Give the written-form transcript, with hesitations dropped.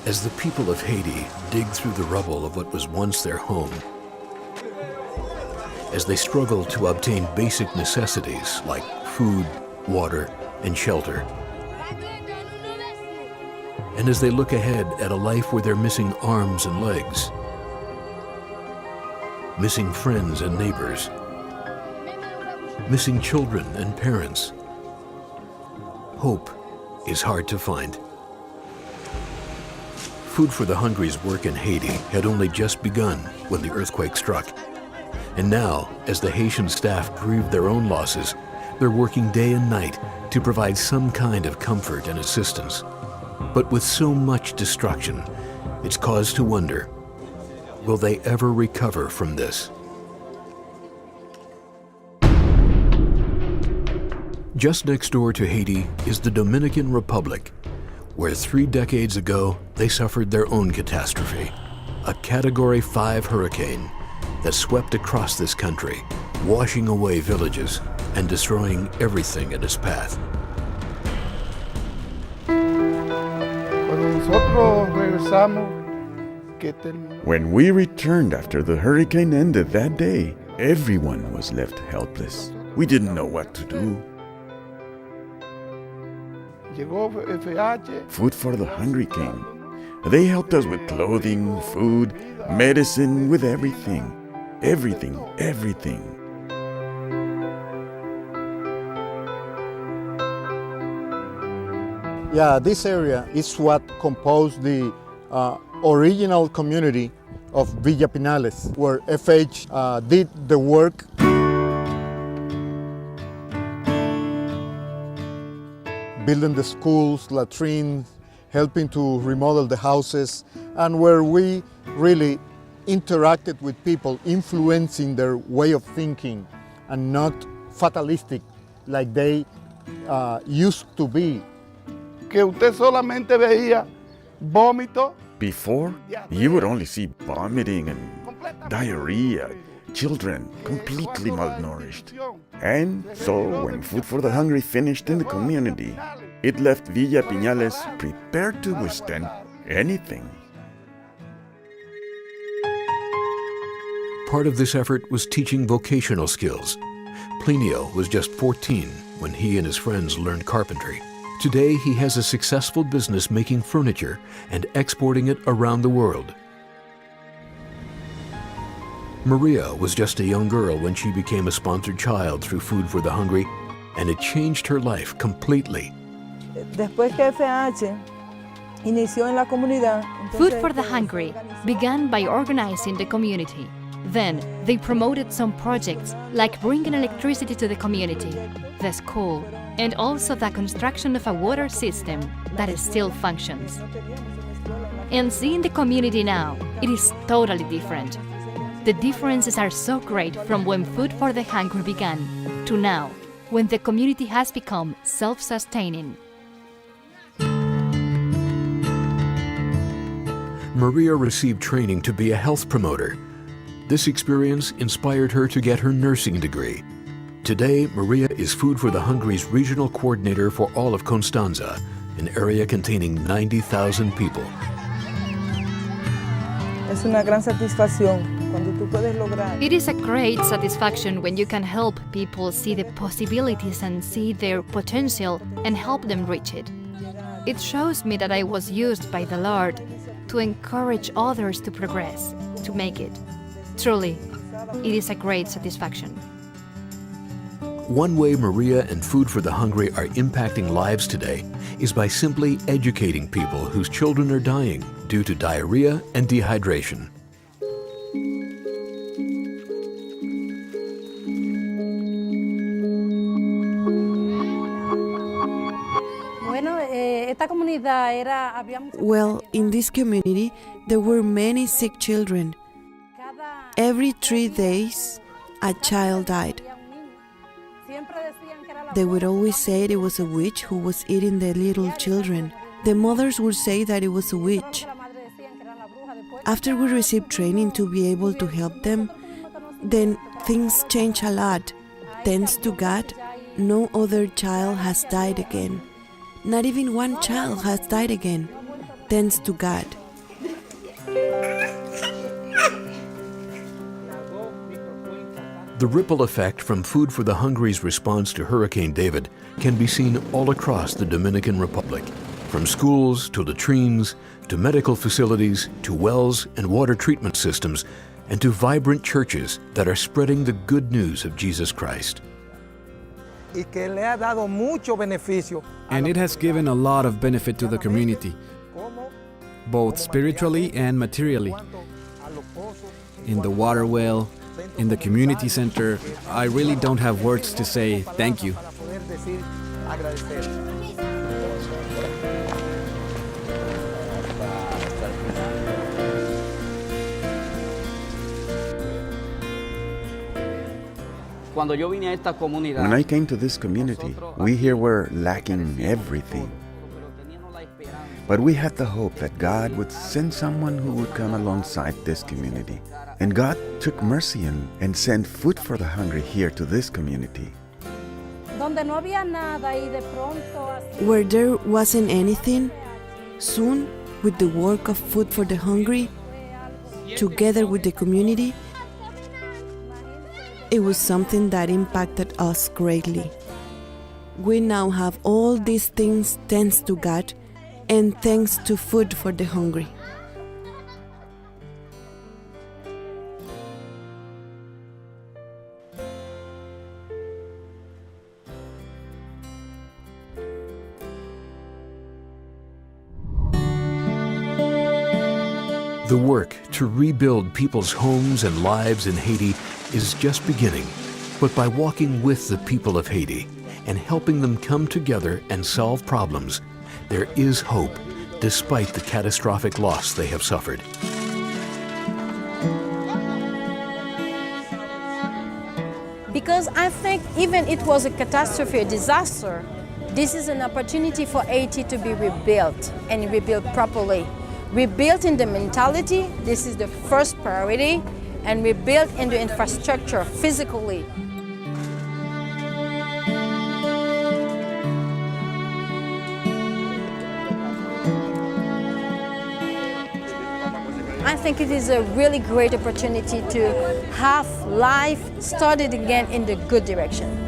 As the people of Haiti dig through the rubble of what was once their home, as they struggle to obtain basic necessities like food, water, and shelter, and as they look ahead at a life where they're missing arms and legs, missing friends and neighbors, missing children and parents, hope is hard to find. Food for the Hungry's work in Haiti had only just begun when the earthquake struck. And now, as the Haitian staff grieve their own losses, they're working day and night to provide some kind of comfort and assistance. But with so much destruction, it's cause to wonder, will they ever recover from this? Just next door to Haiti is the Dominican Republic, where 3 decades ago they suffered their own catastrophe, a Category 5 hurricane that swept across this country, washing away villages and destroying everything in its path. When we returned after the hurricane ended that day, everyone was left helpless. We didn't know what to do. Food for the Hungry came. They helped us with clothing, food, medicine, with everything. Everything. Yeah, this area is what composed the original community of Villa Pinales, where FH did the work. Building the schools, latrines, helping to remodel the houses, and where we really interacted with people, influencing their way of thinking and not fatalistic like they used to be. Que usted solamente veía vómito. Before, you would only see vomiting and diarrhea, children completely malnourished. And so, when Food for the Hungry finished in the community, it left Villa Pinales prepared to withstand anything. Part of this effort was teaching vocational skills. Plinio was just 14 when he and his friends learned carpentry. Today, he has a successful business making furniture and exporting it around the world. Maria was just a young girl when she became a sponsored child through Food for the Hungry, and it changed her life completely. Después que FH inició en la comunidad, Food for the Hungry began by organizing the community. Then, they promoted some projects like bringing electricity to the community, the school, and also the construction of a water system that still functions. And seeing the community now, it is totally different. The differences are so great from when Food for the Hungry began to now, when the community has become self-sustaining. Maria received training to be a health promoter. This experience inspired her to get her nursing degree. Today, Maria is Food for the Hungry's regional coordinator for all of Constanza, an area containing 90,000 people. es una gran satisfacción cuando tú puedes lograr. It is a great satisfaction when you can help people see the possibilities and see their potential and help them reach it. It shows me that I was used by the Lord to encourage others to progress, to make it. Truly, it is a great satisfaction. One way Maria and Food for the Hungry are impacting lives today is by simply educating people whose children are dying due to diarrhea and dehydration. Well, in this community, there were many sick children. Every 3 days, a child died. They would always say it was a witch who was eating the little children. The mothers would say that it was a witch. After we received training to be able to help them, then things changed a lot. Thanks to God, no other child has died again. Not even one child has died again. Thanks to God. The ripple effect from Food for the Hungry's response to Hurricane David can be seen all across the Dominican Republic, from schools to latrines, to medical facilities, to wells and water treatment systems, and to vibrant churches that are spreading the good news of Jesus Christ. And it has given a lot of benefit to the community, both spiritually and materially. In the water well, in the community center, I really don't have words to say thank you. When I came to this community, we here were lacking everything. But we had the hope that God would send someone who would come alongside this community. And God took mercy and sent Food for the Hungry here to this community. Where there wasn't anything, soon, with the work of Food for the Hungry, together with the community, it was something that impacted us greatly. We now have all these things thanks to God and thanks to Food for the Hungry. The work to rebuild people's homes and lives in Haiti is just beginning, but by walking with the people of Haiti and helping them come together and solve problems, there is hope despite the catastrophic loss they have suffered. Because I think even it was a catastrophe, a disaster, this is an opportunity for Haiti to be rebuilt and rebuilt properly. Rebuilt in the mentality, this is the first priority, and rebuilt in the infrastructure physically. I think it is a really great opportunity to have life started again in the good direction.